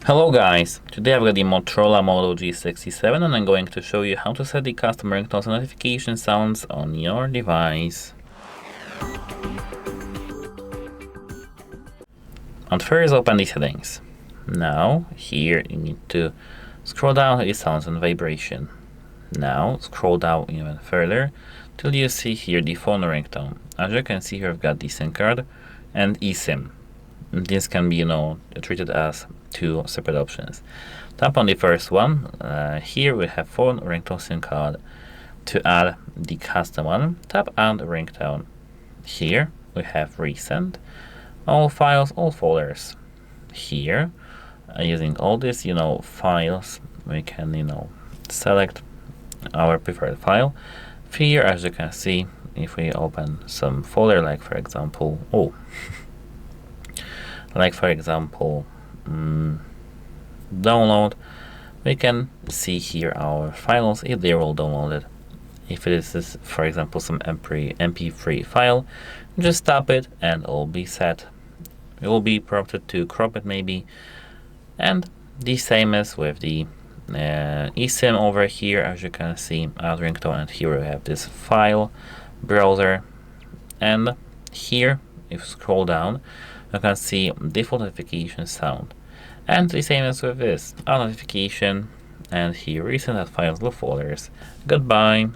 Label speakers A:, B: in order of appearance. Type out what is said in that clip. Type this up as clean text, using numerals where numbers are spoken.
A: Hello guys, today I've got the Motorola Moto G67 and I'm going to show you how to set the custom ringtones and notification sounds on your device. And first open the settings. Now here you need to scroll down to the sounds and vibration. Now scroll down even further till you see here the phone ringtone. As you can see here I've got the SIM card and eSIM. This can be treated as two separate options. Tap on the first one. Here we have phone ringtone SIM card. To add the custom one, tap add ringtone. Here we have recent, all files, all folders. Here using all these files we can select our preferred file. Here, as you can see, if we open some folder, like for example download, we can see here our files if they're all downloaded. If it is, for example, some MP3 file, just tap it and it will be set. It will be prompted to crop it maybe. And the same as with the eSIM over here, as you can see, add ringtone, and here we have this file browser. And here, if you scroll down, you can see default notification sound. And the same as with this, add notification, and here recent add files, folders. Goodbye.